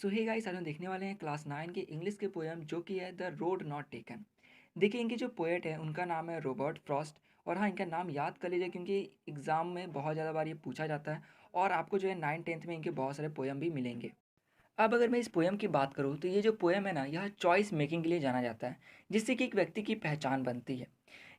सो hey guys, आज हम देखने वाले हैं क्लास 9 की इंग्लिश के पोएम जो कि है द रोड नॉट टेकन। देखिए, इनकी जो पोएट है उनका नाम है रॉबर्ट फ्रॉस्ट। और हाँ, इनका नाम याद कर लीजिए क्योंकि एग्ज़ाम में बहुत ज़्यादा बार ये पूछा जाता है। और आपको जो है 9th 10th में इनके बहुत सारे पोएम भी मिलेंगे। अब अगर मैं इस पोएम की बात करूँ तो ये जो पोएम है ना, यह चॉइस मेकिंग के लिए जाना जाता है, जिससे कि एक व्यक्ति की पहचान बनती है।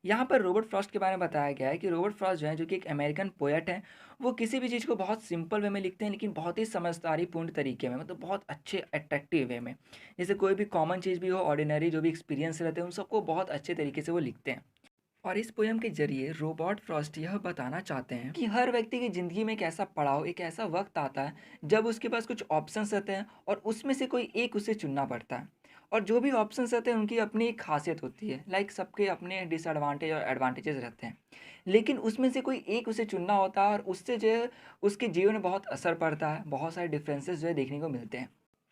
यहाँ पर रॉबर्ट फ्रॉस्ट के बारे में बताया गया है कि रॉबर्ट फ्रॉस्ट जो है, जो कि एक अमेरिकन पोएट हैं, वो किसी भी चीज़ को बहुत सिंपल वे में लिखते हैं, लेकिन बहुत ही समझदारीपूर्ण तरीके में, मतलब बहुत अच्छे अट्रैक्टिव वे में। जैसे कोई भी कॉमन चीज़ भी हो, ऑर्डिनरी जो भी एक्सपीरियंस रहते हैं, उन सबको बहुत अच्छे तरीके से वो लिखते हैं। और इस पोएम के जरिए रॉबर्ट फ्रॉस्ट यह बताना चाहते हैं कि हर व्यक्ति की ज़िंदगी में एक ऐसा पड़ाव, एक ऐसा वक्त आता है जब उसके पास कुछ ऑप्शंस रहते हैं और उसमें से कोई एक उसे चुनना पड़ता है। और जो भी ऑप्शंस रहते हैं उनकी अपनी एक खासियत होती है, लाइक सबके अपने डिसएडवांटेज और एडवांटेजेस रहते हैं। लेकिन उसमें से कोई एक उसे चुनना होता है और उससे जो है उसके जीवन में बहुत असर पड़ता है, बहुत सारे डिफरेंसेस जो है देखने को मिलते हैं।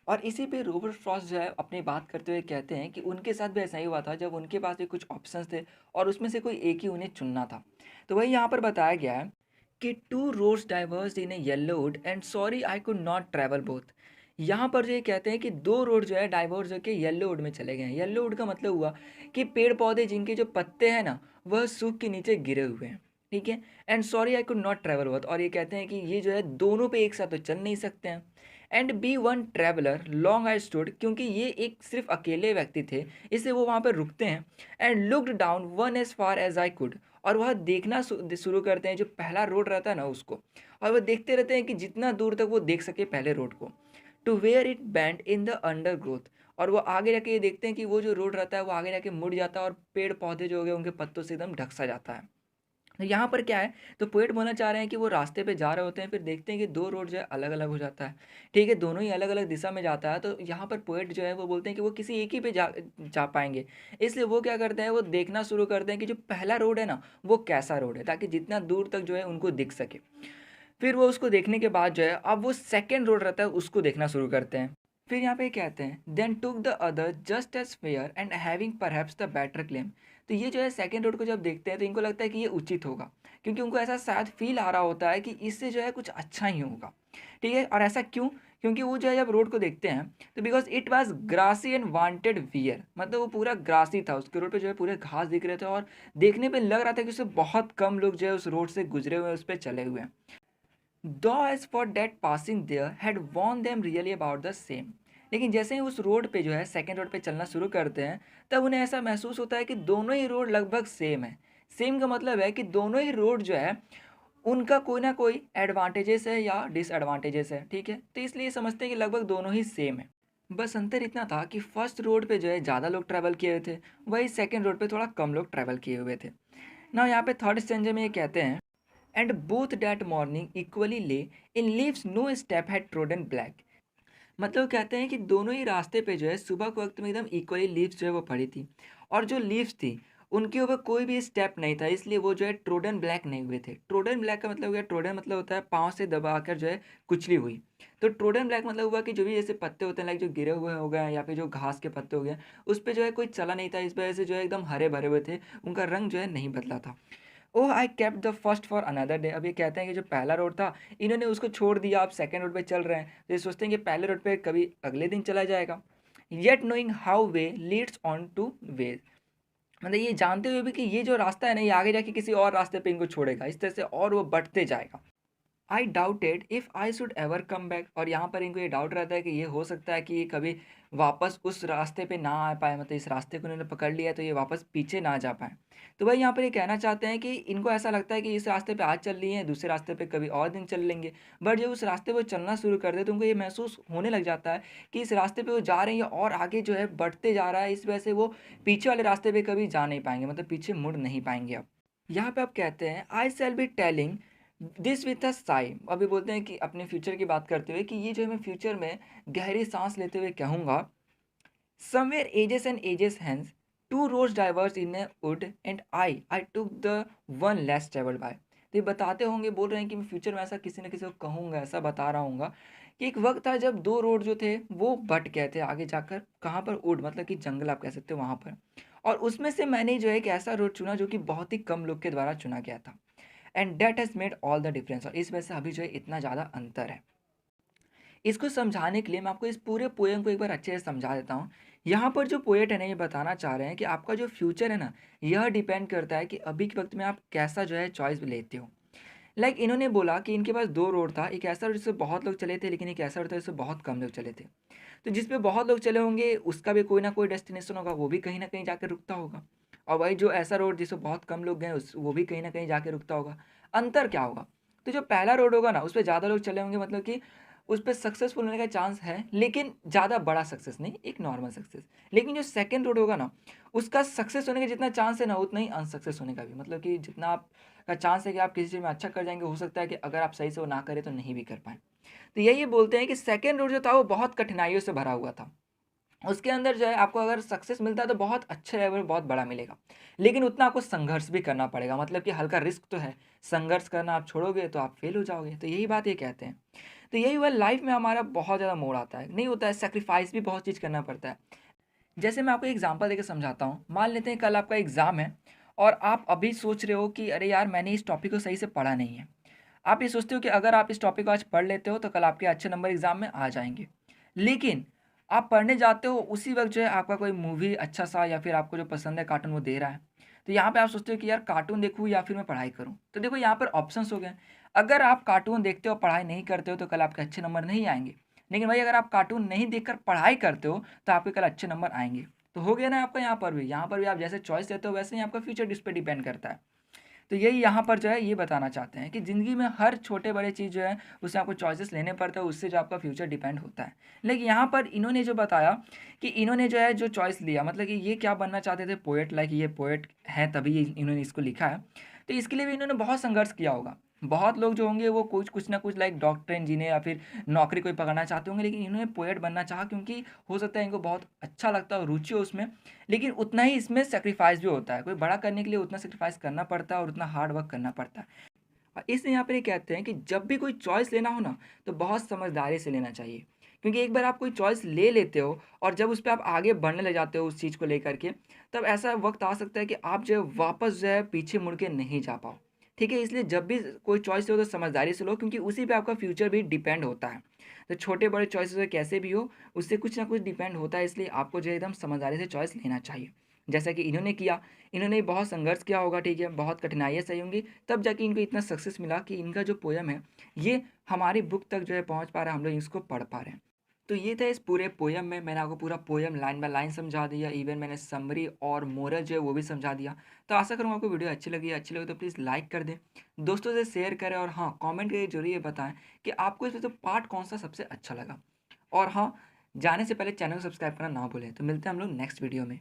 और इसी पे रॉबर्ट फ्रॉस्ट जो है अपनी बात करते हुए कहते हैं कि उनके साथ भी ऐसा ही हुआ था जब उनके पास भी कुछ ऑप्शंस थे और उसमें से कोई एक ही उन्हें चुनना था। तो वही यहाँ पर बताया गया है कि two roads diverged in a yellow wood and sorry I could not travel both. यहाँ पर जो ये कहते हैं कि दो रोड जो है डाइवर्स होकर येलोवुड में चले गए हैं। येलोवुड का मतलब हुआ कि पेड़ पौधे जिनके जो पत्ते हैं ना, वह सूख के नीचे गिरे हुए हैं। ठीक है। And sorry I could not travel both, और ये कहते हैं कि ये जो है दोनों पे एक साथ तो चल नहीं सकते हैं। And be one traveller long I stood, क्योंकि ये एक सिर्फ अकेले व्यक्ति थे, इसलिए वो वहाँ पर रुकते हैं। And looked down one as far as I could, और वह देखना शुरू करते हैं जो पहला रोड रहता है ना उसको। और वह देखते रहते हैं कि जितना दूर तक वो देख सके पहले रोड को। To where it bent in the undergrowth, और वो आगे जाके ये देखते हैं कि वो जो रोड रहता है वो आगे जाके मुड़ जाता है और पेड़ पौधे जो हो गए उनके पत्तों से एकदम ढक सा जाता है। तो यहाँ पर क्या है, तो पोएट बोलना चाह रहे हैं कि वो रास्ते पे जा रहे होते हैं, फिर देखते हैं कि दो रोड जो है अलग अलग हो जाता है। ठीक है, दोनों ही अलग अलग दिशा में जाता है। तो यहाँ पर पोएट जो है वो बोलते हैं कि वो किसी एक ही पे जा जा पाएंगे। इसलिए वो क्या करते हैं, वो देखना शुरू करते हैं कि जो पहला रोड है ना, वो कैसा रोड है, ताकि जितना दूर तक जो है उनको दिख सके। फिर वो उसको देखने के बाद जो है, अब वो सेकेंड रोड रहता है उसको देखना शुरू करते हैं। फिर यहाँ पे कहते हैं then took the other just as fair and having perhaps the better claim. तो ये जो है सेकेंड रोड को जब देखते हैं तो इनको लगता है कि ये उचित होगा, क्योंकि उनको ऐसा शायद फील आ रहा होता है कि इससे जो है कुछ अच्छा ही होगा। ठीक है, और ऐसा क्यों? क्योंकि वो जो है जब रोड को देखते हैं तो because it was grassy and wanted wear, मतलब वो पूरा ग्रासी था, उसके रोड पे जो है पूरे घास दिख रहे थे और देखने पे लग रहा था कि उससे बहुत कम लोग जो है उस रोड से गुजरे हुए हैं, उस पर चले हुए हैं। Though as for that passing there had warned them really about the same। लेकिन जैसे ही उस रोड पे जो है सेकेंड रोड पे चलना शुरू करते हैं, तब उन्हें ऐसा महसूस होता है कि दोनों ही रोड लगभग सेम है। सेम का मतलब है कि दोनों ही रोड जो है उनका कोई ना कोई एडवांटेजेस है या डिसएडवांटेजेस है। ठीक है, तो इसलिए समझते हैं कि लगभग दोनों ही सेम है। बस अंतर इतना था कि फर्स्ट रोड पे जो है ज़्यादा लोग ट्रैवल किए हुए थे, वही सेकेंड रोड पे थोड़ा कम लोग ट्रैवल किए हुए थे ना। यहाँ पे थर्ड स्टेंजे में ये कहते हैं and both that morning equally lay in leaves no step had trodden black. मतलब कहते हैं कि दोनों ही रास्ते पे जो है सुबह के वक्त में एकदम इक्वली लीव्स जो है वो पड़ी थी, और जो लीव्स थी उनके ऊपर कोई भी स्टेप नहीं था, इसलिए वो जो है ट्रोडन ब्लैक नहीं हुए थे। ट्रोडन ब्लैक का मतलब हो गया, ट्रोडन मतलब होता है पाँव से दबाकर जो है कुचली हुई। तो ट्रोडन ब्लैक मतलब हुआ कि जो भी जैसे पत्ते होते हैं, लाइक जो गिरे हुए हो गए या फिर जो घास के पत्ते हो गए, उस पर जो है कोई चला नहीं था, इस वजह से जो है एकदम हरे भरे हुए थे, उनका रंग जो है नहीं बदला था। Oh I kept the first for another day. अब ये कहते हैं कि जो पहला रोड था इन्होंने उसको छोड़ दिया, आप सेकंड रोड पे चल रहे हैं, तो ये सोचते हैं कि पहले रोड पे कभी अगले दिन चला जाएगा। Yet knowing how way Leeds on two way, मतलब ये जानते हुए भी कि ये जो रास्ता है ना, ये आगे जाके किसी और रास्ते पे इनको छोड़ेगा, इस तरह से और वो बढ़ते जाएगा। आई doubted if I should ever come back, और यहाँ पर इनको ये डाउट रहता है कि ये हो सकता है कि ये कभी वापस उस रास्ते पे ना आ पाए, मतलब इस रास्ते को इन्होंने पकड़ लिया है तो ये वापस पीछे ना जा पाए। तो भाई यहाँ पर ये कहना चाहते हैं कि इनको ऐसा लगता है कि इस रास्ते पे आज चल रही हैं, दूसरे रास्ते पे कभी और दिन चल लेंगे। बट जब उस रास्ते पर चलना शुरू कर दे तो उनको ये महसूस होने लग जाता है कि इस रास्ते पे वो जा रहे हैं और आगे जो है बढ़ते जा रहा है, इस वजह से वो पीछे वाले रास्ते पे कभी जा नहीं पाएंगे, मतलब पीछे मुड़ नहीं पाएंगे अब। यहाँ पे आप कहते हैं I shall be telling this with a sigh. अभी बोलते हैं कि अपने फ्यूचर की बात करते हुए कि ये जो है मैं फ्यूचर में गहरी सांस लेते हुए कहूँगा, somewhere ages and ages hence two roads diverged in a wood and I took the one less travelled by. तो ये बताते होंगे, बोल रहे हैं कि मैं फ्यूचर में ऐसा किसी न किसी को कहूँगा, ऐसा बता रहा हूँ कि एक वक्त था जब दो रोड जो थे वो बट गए थे आगे जाकर, कहाँ पर, वुड मतलब कि जंगल आप कह सकते हो वहाँ पर। और उसमें से मैंने जो है एक ऐसा रोड चुना जो कि बहुत ही कम लोग के द्वारा चुना गया था। And that has made all the difference, और इस वजह से अभी जो है इतना ज़्यादा अंतर है। इसको समझाने के लिए मैं आपको इस पूरे पोएम को एक बार अच्छे से समझा देता हूँ। यहाँ पर जो पोएट है ना, ये बताना चाह रहे हैं कि आपका जो फ्यूचर है ना, यह डिपेंड करता है कि अभी के वक़्त में आप कैसा जो है चॉइस लेते हो। इन्होंने बोला कि इनके पास 2 रोड था, एक ऐसा रोड जिसपे बहुत लोग चले थे, लेकिन एक ऐसा रोड था जिसपे बहुत कम लोग चले थे। तो जिस पे बहुत लोग चले होंगे उसका भी कोई ना कोई डेस्टिनेशन होगा, वो भी कहीं न कहीं जाके रुकता होगा। और वही जो ऐसा रोड जिस पे बहुत कम लोग गए उस वो भी कहीं न कहीं जाके रुकता होगा। अंतर क्या होगा? तो जो पहला रोड होगा ना, उसपे ज़्यादा लोग चले होंगे, मतलब कि उसपे सक्सेसफुल होने का चांस है, लेकिन ज़्यादा बड़ा सक्सेस नहीं, एक नॉर्मल सक्सेस। लेकिन जो सेकंड रोड होगा ना, उसका सक्सेस होने का जितना चांस है ना, उतना ही अनसक्सेस होने का भी। मतलब कि जितना आपका चांस है कि आप किसी चीज़ में अच्छा कर जाएँगे, हो सकता है कि अगर आप सही से वो ना करें तो नहीं भी कर पाएँ। तो यही बोलते हैं कि सेकंड रोड जो था वो बहुत कठिनाइयों से भरा हुआ था। उसके अंदर जो है आपको अगर सक्सेस मिलता है तो बहुत अच्छे लेवल में बहुत बड़ा मिलेगा। लेकिन उतना आपको संघर्ष भी करना पड़ेगा, मतलब कि हल्का रिस्क तो है। संघर्ष करना आप छोड़ोगे तो आप फेल हो जाओगे। तो यही बात ये कहते हैं। तो यही हुआ लाइफ में हमारा बहुत ज़्यादा मोड़ आता है। नहीं होता है, सैक्रिफाइस भी बहुत चीज़ करना पड़ता है। जैसे मैं आपको एग्ज़ाम्पल देके समझाता हूँ। मान लेते हैं कल आपका एग्ज़ाम है और आप अभी सोच रहे हो कि अरे यार, मैंने इस टॉपिक को सही से पढ़ा नहीं है। आप ये सोचते हो कि अगर आप इस टॉपिक को आज पढ़ लेते हो तो कल आपके अच्छे नंबर एग्ज़ाम में आ जाएँगे। लेकिन आप पढ़ने जाते हो, उसी वक़्त जो है आपका कोई मूवी अच्छा-सा या फिर आपको जो पसंद है कार्टून वो दे रहा है। तो यहाँ पे आप सोचते हो कि यार कार्टून देखूँ या फिर मैं पढ़ाई करूँ? तो देखो यहाँ पर ऑप्शंस हो गए। अगर आप कार्टून देखते हो, पढ़ाई नहीं करते हो तो कल आपके अच्छे नंबर नहीं आएँगे। लेकिन वही अगर आप कार्टून नहीं देखकर पढ़ाई करते हो तो आपके कल अच्छे नंबर आएँगे। तो हो गया ना आपका यहाँ पर भी आप जैसे चॉइस लेते हो वैसे ही आपका फ्यूचर इस पे डिपेंड करता है। तो यही यहाँ पर जो है ये बताना चाहते हैं कि ज़िंदगी में हर छोटे-बड़े चीज़ जो है उसमें आपको चॉइसेस लेने पड़ते हैं, उससे जो आपका फ्यूचर डिपेंड होता है। लेकिन यहाँ पर इन्होंने जो बताया कि इन्होंने जो है जो चॉइस लिया, मतलब कि ये क्या बनना चाहते थे, पोएट, ये पोएट हैं तभी ये इन्होंने इसको लिखा है। तो इसके लिए भी इन्होंने बहुत संघर्ष किया होगा। बहुत लोग जो होंगे वो कुछ कुछ ना कुछ डॉक्टर, इंजीनियर या फिर नौकरी कोई पकड़ना चाहते होंगे, लेकिन इन्होंने पोएट बनना चाहा क्योंकि हो सकता है इनको बहुत अच्छा लगता है और रुचि हो उसमें। लेकिन उतना ही इसमें सैक्रिफाइस भी होता है। कोई बड़ा करने के लिए उतना सैक्रिफाइस करना पड़ता है और उतना हार्ड वर्क करना पड़ता है। इसलिए यहाँ पर ये कहते हैं कि जब भी कोई चॉइस लेना हो ना, तो बहुत समझदारी से लेना चाहिए। क्योंकि एक बार आप कोई चॉइस ले लेते हो और जब उस पे आप आगे बढ़ने लग जाते हो उस चीज़ को लेकर के, तब ऐसा वक़्त आ सकता है कि आप जो है वापस जो है पीछे मुड़ के नहीं जा पाओ। ठीक है? इसलिए जब भी कोई चॉइस लो तो समझदारी से लो, क्योंकि उसी पे आपका फ्यूचर भी डिपेंड होता है। तो छोटे-बड़े चॉइसेस हो कैसे भी हो, उससे कुछ ना कुछ डिपेंड होता है, इसलिए आपको जो है एकदम समझदारी से चॉइस लेना चाहिए। जैसा कि इन्होंने किया, इन्होंने बहुत संघर्ष किया होगा, ठीक है? बहुत कठिनाइयाँ सही होंगी, तब जाके इनको इतना सक्सेस मिला कि इनका जो पोएम है, ये हमारी बुक तक जो है पहुँच पा रहा है, हम लोग इसको पढ़ पा रहे हैं। तो ये था इस पूरे पोएम में, मैंने आपको पूरा पोएम लाइन बाय लाइन समझा दिया, इवन मैंने समरी और मोरल जो है वो भी समझा दिया। तो आशा करूँगा आपको वीडियो अच्छी लगी तो प्लीज़ लाइक कर दें, दोस्तों से शेयर करें और हाँ, कमेंट करके ज़रूर ये बताएँ कि आपको इसमें से पार्ट कौन-सा सबसे अच्छा लगा। और हाँ, जाने से पहले चैनल को सब्सक्राइब करना ना भूलें। तो मिलते हैं हम लोग नेक्स्ट वीडियो में।